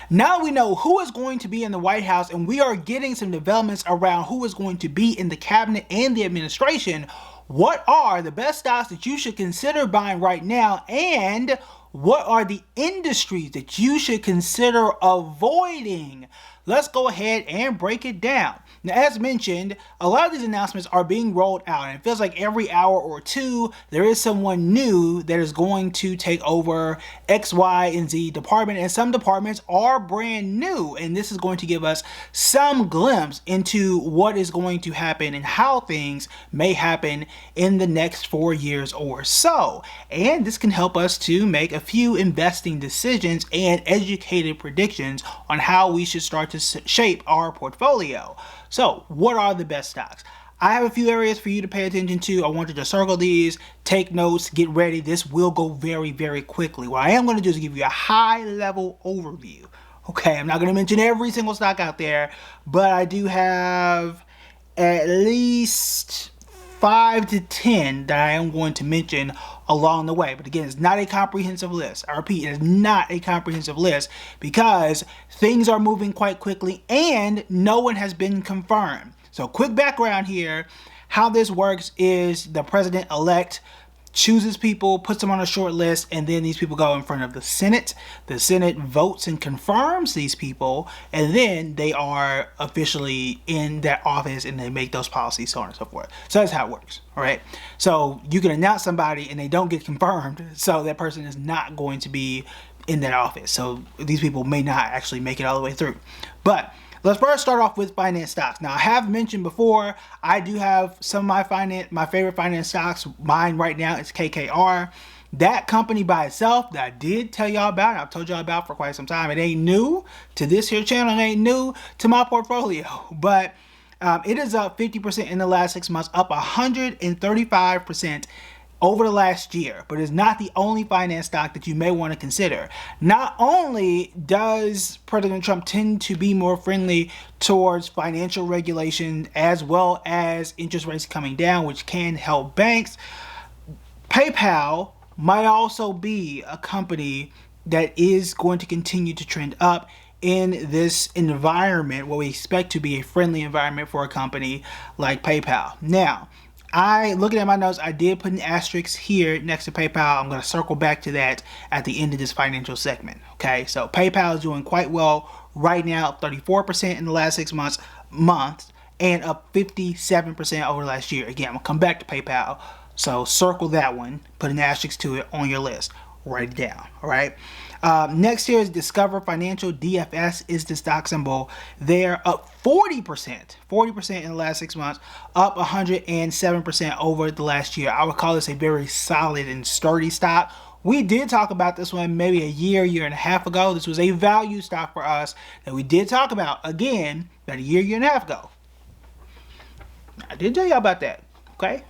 Now we know who is going to be in the White House, and we are getting some developments around who is going to be in the cabinet and the administration. What are the best stocks that you should consider buying right now, and what are the industries that you should consider avoiding? Let's go ahead and break it down. Now, as mentioned, a lot of these announcements are being rolled out, and it feels like every hour or two, there is someone new that is going to take over X, Y, and Z department, and some departments are brand new, and this is going to give us some glimpse into what is going to happen and how things may happen in the next 4 years or so. And this can help us to make a few investing decisions and educated predictions on how we should start to shape our portfolio. So, what are the best stocks? I have a few areas for you to pay attention to. I want you to circle these, take notes, get ready. This will go very, very quickly. What I am going to do is give you a high-level overview. Okay, I'm not going to mention every single stock out there, but I do have at least 5 to 10 that I am going to mention along the way. But again, it's not a comprehensive list. I repeat, it is not a comprehensive list because things are moving quite quickly and no one has been confirmed. So quick background here. How this works is the president-elect chooses people, puts them on a short list, and then these people go in front of the Senate. The Senate votes and confirms these people, and then they are officially in that office and they make those policies, so on and so forth. So that's how it works, all right? So you can announce somebody and they don't get confirmed, so that person is not going to be in that office. So these people may not actually make it all the way through. But let's first start off with finance stocks. Now, I have mentioned before, I do have some of my favorite finance stocks. Mine right now is KKR. That company by itself that I did tell y'all about, I've told y'all about for quite some time. It ain't new to this here channel. It ain't new to my portfolio. But it is up 50% in the last 6 months, up 135% over the last year, but it's not the only finance stock that you may want to consider. Not only does President Trump tend to be more friendly towards financial regulation as well as interest rates coming down, which can help banks, PayPal might also be a company that is going to continue to trend up in this environment, what we expect to be a friendly environment for a company like PayPal. Now, looking at my notes, I did put an asterisk here next to PayPal. I'm going to circle back to that at the end of this financial segment. Okay, so PayPal is doing quite well right now, up 34% in the last 6 months, and up 57% over last year. Again, I'm going to come back to PayPal. So circle that one, put an asterisk to it on your list. Write it down, all right? Next here is Discover Financial. DFS is the stock symbol. They're up 40% in the last 6 months, up 107% over the last year. I would call this a very solid and sturdy stock. We did talk about this one maybe a year and a half ago. This was a value stock for us that we did talk about again about a year and a half ago. I did tell you about that. Okay,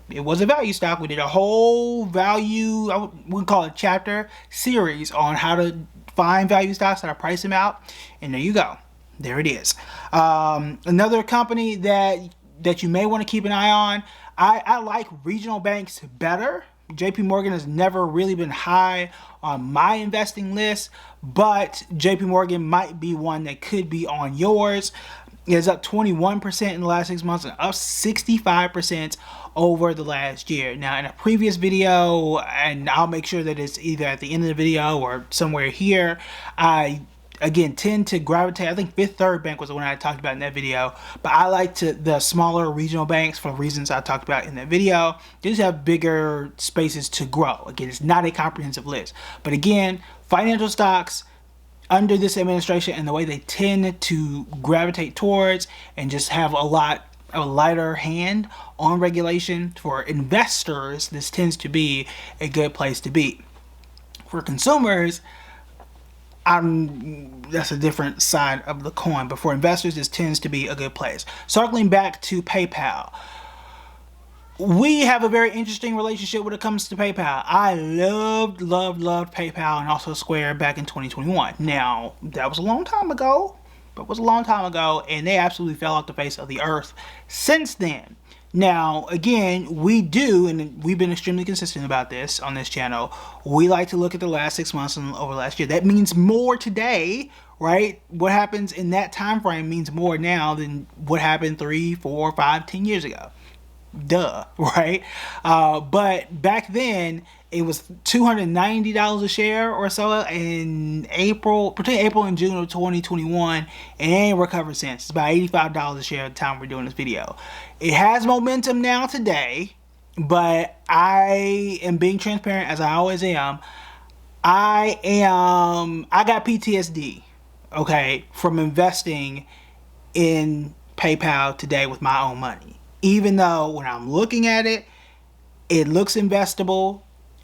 it was a value stock. We did a whole value, we call it chapter series on how to find value stocks, how to price them out. And there you go. There it is. Another company that you may want to keep an eye on. I like regional banks better. JP Morgan has never really been high on my investing list, but JP Morgan might be one that could be on yours. It's up 21% in the last 6 months and up 65% over the last year. Now, in a previous video, and I'll make sure that it's either at the end of the video or somewhere here, I, again, tend to gravitate. I think Fifth Third Bank was the one I talked about in that video, but I like the smaller regional banks for reasons I talked about in that video. They just have bigger spaces to grow. Again, it's not a comprehensive list. But again, financial stocks under this administration and the way they tend to gravitate towards and just have a lighter hand on regulation for investors, this tends to be a good place to be. For consumers, that's a different side of the coin, but for investors, this tends to be a good place. Circling back to PayPal, we have a very interesting relationship when it comes to PayPal. I loved PayPal and also Square back in 2021. Now, that was a long time ago, and they absolutely fell off the face of the earth since then. Now, again, we do, and we've been extremely consistent about this on this channel, we like to look at the last 6 months and over last year. That means more today right? What happens in that time frame means more now than what happened 3, 4, 5, 10 years ago. Duh, right? But back then it was $290 a share or so in April, between April and June of 2021, and it ain't recovered since. It's about $85 a share at the time we're doing this video. It has momentum now today, but I am being transparent as I always am. I got PTSD, okay, from investing in PayPal today with my own money. Even though when I'm looking at it, it looks investable.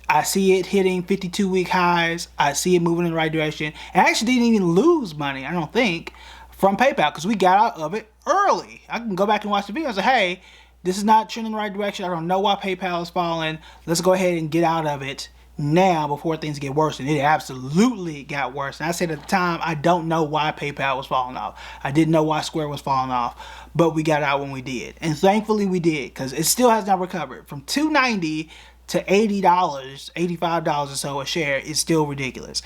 I see it hitting 52-week highs. I see it moving in the right direction. And I actually didn't even lose money, I don't think, from PayPal because we got out of it early. I can go back and watch the video and say, hey, this is not trending in the right direction. I don't know why PayPal is falling. Let's go ahead and get out of it now before things get worse. And it absolutely got worse. And I said at the time, I don't know why PayPal was falling off. I didn't know why Square was falling off, but we got out when we did. And thankfully we did, because it still has not recovered. From $290 to $80, $85 or so a share is still ridiculous.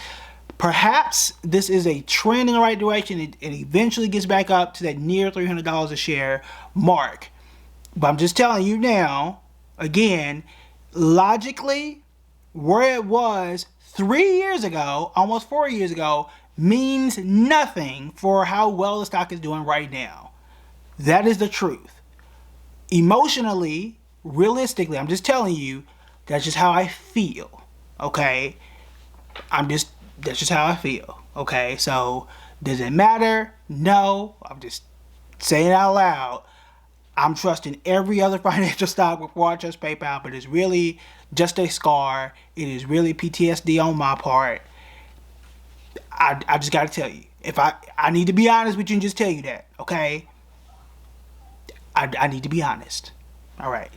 Perhaps this is a trend in the right direction. It eventually gets back up to that near $300 a share mark. But I'm just telling you now, again, logically, where it was 3 years ago, almost 4 years ago, means nothing for how well the stock is doing right now. That is the truth. Emotionally, realistically, I'm just telling you, that's just how I feel, okay? That's just how I feel, okay? So, does it matter? No. I'm just saying it out loud. I'm trusting every other financial stock before I trust PayPal, but it's really just a scar. It is really PTSD on my part. I just got to tell you. If I need to be honest with you and just tell you that, okay? I need to be honest. All right.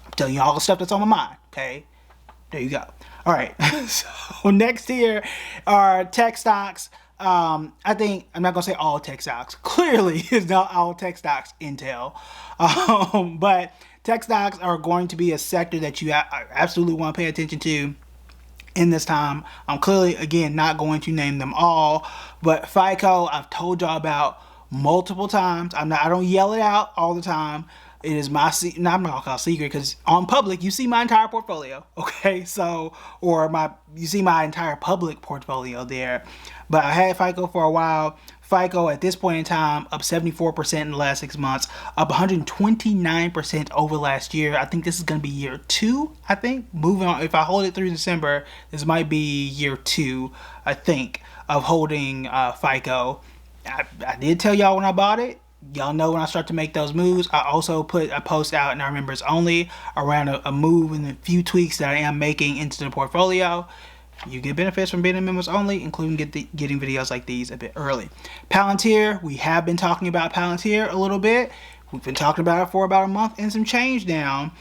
I'm telling you all the stuff that's on my mind, okay? There you go. All right. So next here are tech stocks. I think, I'm not going to say all tech stocks. Clearly, it's not all tech stocks, Intel. But tech stocks are going to be a sector that you absolutely want to pay attention to in this time. I'm clearly, again, not going to name them all. But FICO, I've told y'all about multiple times. I don't yell it out all the time. It is my I'm not gonna call it secret, because on public you see my entire portfolio, okay? So, you see my entire public portfolio there. But I had FICO for a while. FICO at this point in time up 74% in the last 6 months, up 129% over last year. I think this is gonna be year 2. I think moving on. If I hold it through December, this might be year 2. I think of holding FICO. I did tell y'all when I bought it. Y'all know when I start to make those moves. I also put a post out in our members only around a move and a few tweaks that I am making into the portfolio. You get benefits from being in members only, including getting videos like these a bit early. Palantir, we have been talking about Palantir a little bit. We've been talking about it for about a month and some change now.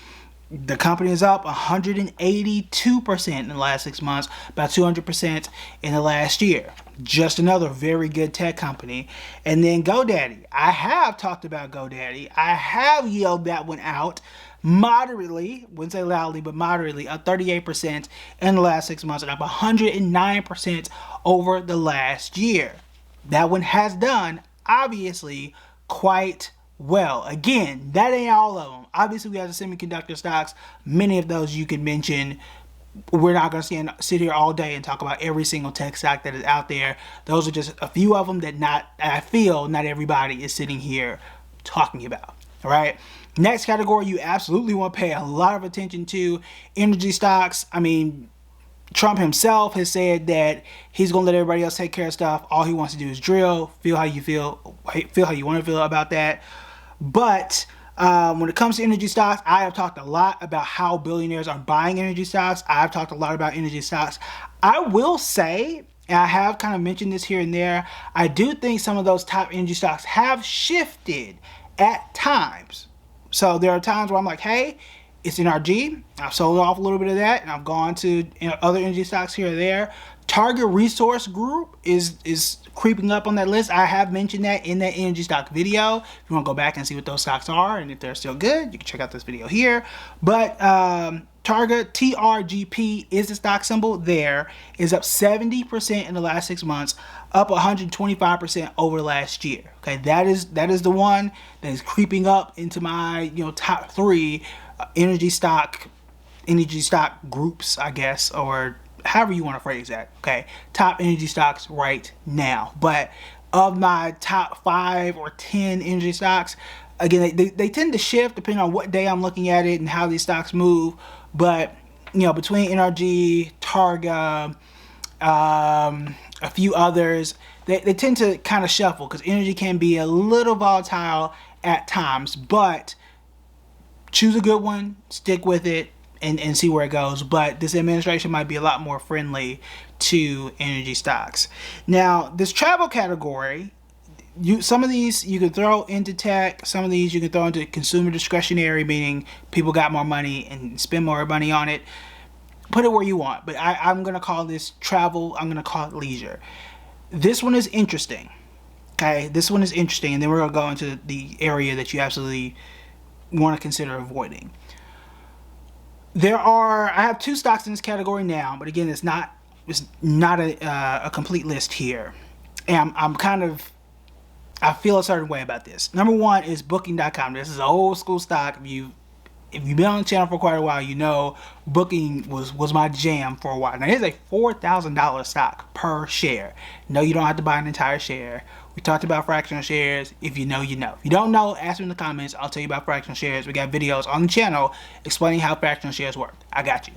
The company is up 182% in the last 6 months, about 200% in the last year. Just another very good tech company. And then GoDaddy. I have talked about GoDaddy. I have yelled that one out moderately, wouldn't say loudly, but moderately, up 38% in the last 6 months and up 109% over the last year. That one has done, obviously, quite well. Again, that ain't all of them. Obviously, we have the semiconductor stocks. Many of those you could mention. We're not going to sit here all day and talk about every single tech stock that is out there. Those are just a few of them that I feel not everybody is sitting here talking about. All right. Next category you absolutely want to pay a lot of attention to, energy stocks. I mean, Trump himself has said that he's going to let everybody else take care of stuff. All he wants to do is drill, feel how you want to feel about that. But when it comes to energy stocks, I have talked a lot about how billionaires are buying energy stocks. I've talked a lot about energy stocks. I will say, and I have kind of mentioned this here and there, I do think some of those top energy stocks have shifted at times. So there are times where I'm like, hey, it's NRG. I've sold off a little bit of that, and I've gone to other energy stocks here or there. Target Resource Group is creeping up on that list. I have mentioned that in that energy stock video. If you want to go back and see what those stocks are and if they're still good, you can check out this video here. But Targa, TRGP is the stock symbol there, is up 70% in the last 6 months, up 125% over last year. Okay, that is the one that is creeping up into my top 3 energy stock groups, I guess, or however you want to phrase that. Okay, top energy stocks right now. But of my top 5 or 10 energy stocks, again, they tend to shift depending on what day I'm looking at it and how these stocks move. But between NRG, Targa, a few others, they tend to kind of shuffle because energy can be a little volatile at times. But choose a good one, stick with it, and see where it goes. But this administration might be a lot more friendly to energy stocks. Now, this travel category, some of these you can throw into tech, some of these you can throw into consumer discretionary, meaning people got more money and spend more money on it. Put it where you want, but I'm going to call this travel, I'm going to call it leisure. This one is interesting. Okay, this one is interesting, and then we're going to go into the area that you absolutely want to consider avoiding. I have 2 stocks in this category now, but again, it's not a complete list here. And I feel a certain way about this. Number 1 is Booking.com. This is an old school stock. If you've been on the channel for quite a while, you know Booking was my jam for a while. Now, it's a $4,000 stock per share. No, you don't have to buy an entire share. We talked about fractional shares. If you know, you know. If you don't know, ask me in the comments. I'll tell you about fractional shares. We got videos on the channel explaining how fractional shares work. I got you.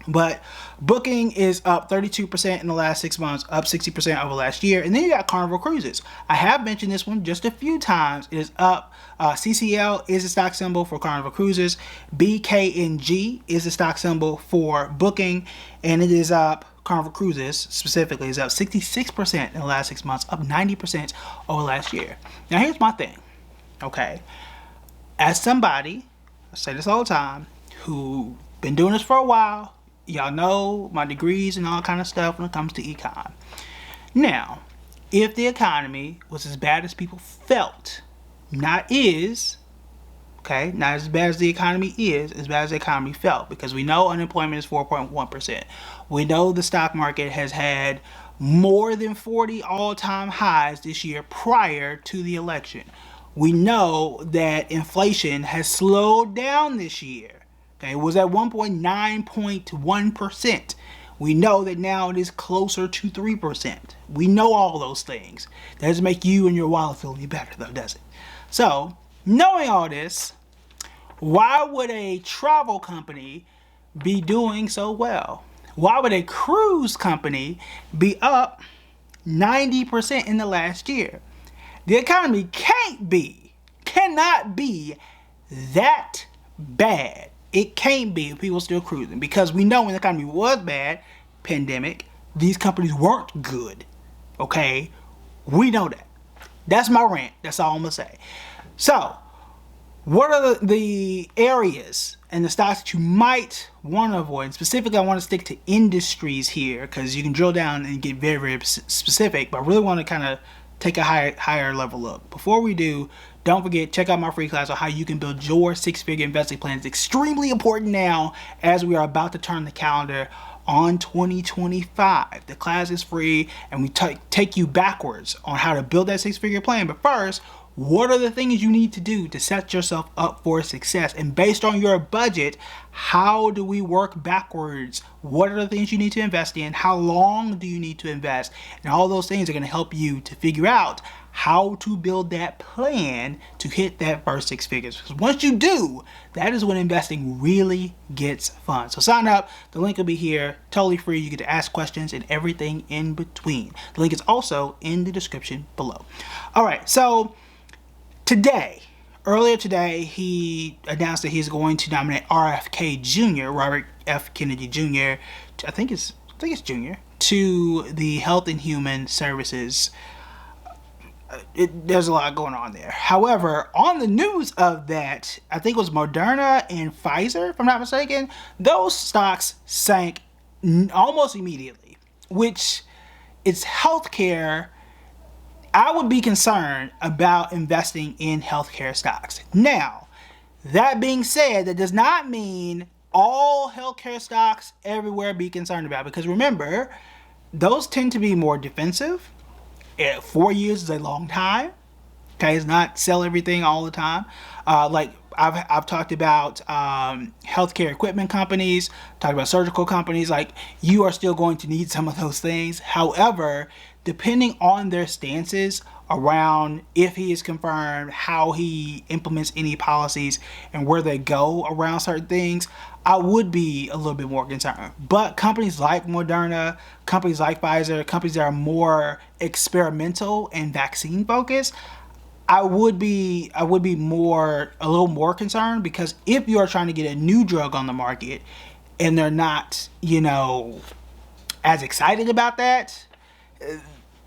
But Booking is up 32% in the last 6 months, up 60% over last year. And then you got Carnival Cruises. I have mentioned this one just a few times. It is up. CCL is the stock symbol for Carnival Cruises. BKNG is the stock symbol for Booking. And it is up. Carnival Cruises specifically is up 66% in the last 6 months, up 90% over last year. Now, here's my thing. Okay. As somebody, I say this all the time, who been doing this for a while, y'all know my degrees and all kind of stuff when it comes to econ. Now, if the economy was as bad as people felt, not as bad as the economy is, as bad as the economy felt, because we know unemployment is 4.1%. We know the stock market has had more than 40 all-time highs this year prior to the election. We know that inflation has slowed down this year. Okay, it was at 9.1%. We know that now it is closer to 3%. We know all those things. That doesn't make you and your wallet feel any better, though, does it? So, knowing all this, why would a travel company be doing so well? Why would a cruise company be up 90% in the last year? The economy cannot be that bad. It can't be if people still cruising, because we know when the economy was bad, pandemic, these companies weren't good. Okay? We know that. That's my rant. That's all I'm going to say. So, what are the areas and the stocks that you might want to avoid? And specifically, I want to stick to industries here because you can drill down and get very, very specific, but I really want to kind of take a higher level look. Before we do, don't forget, check out my free class on how you can build your 6-figure investing plan. It's extremely important now as we are about to turn the calendar on 2025. The class is free and we take you backwards on how to build that 6-figure plan. But first, what are the things you need to do to set yourself up for success? And based on your budget, how do we work backwards? What are the things you need to invest in? How long do you need to invest? And all those things are going to help you to figure out how to build that plan to hit that first 6 figures. Because once you do, that is when investing really gets fun. So sign up. The link will be here. Totally free. You get to ask questions and everything in between. The link is also in the description below. All right. So earlier today, he announced that he's going to nominate RFK Jr., Robert F. Kennedy Jr., I think it's Jr., to the Health and Human Services. There's a lot going on there. However, on the news of that, I think it was Moderna and Pfizer, if I'm not mistaken, those stocks sank almost immediately, which is healthcare. I would be concerned about investing in healthcare stocks. Now, that being said, that does not mean all healthcare stocks everywhere be concerned about, because remember, those tend to be more defensive. 4 years is a long time. Okay, it's not sell everything all the time. Like I've talked about healthcare equipment companies, talked about surgical companies. Like, you are still going to need some of those things. However, depending on their stances around if he is confirmed, how he implements any policies, and where they go around certain things, I would be a little bit more concerned. But companies like Moderna, companies like Pfizer, companies that are more experimental and vaccine focused, I would be a little more concerned, because if you are trying to get a new drug on the market and they're not, as excited about that,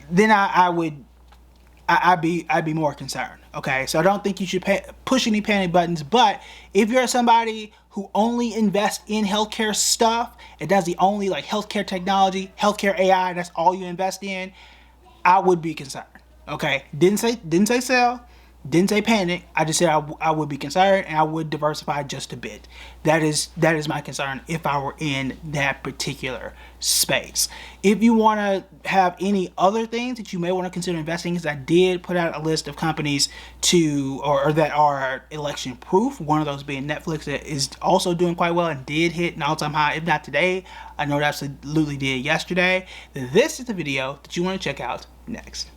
then I'd be more concerned. Okay, so I don't think you should push any panic buttons. But if you're somebody who only invests in healthcare stuff, and does the only like healthcare technology, healthcare AI, that's all you invest in, I would be concerned. Okay, didn't say sell, didn't say panic. I just said I would be concerned, and I would diversify just a bit. That is my concern if I were in that particular space. If you want to have any other things that you may want to consider investing, because I did put out a list of companies or that are election proof. One of those being Netflix, that is also doing quite well and did hit an all-time high, if not today. I know it absolutely did yesterday. This is the video that you want to check out next.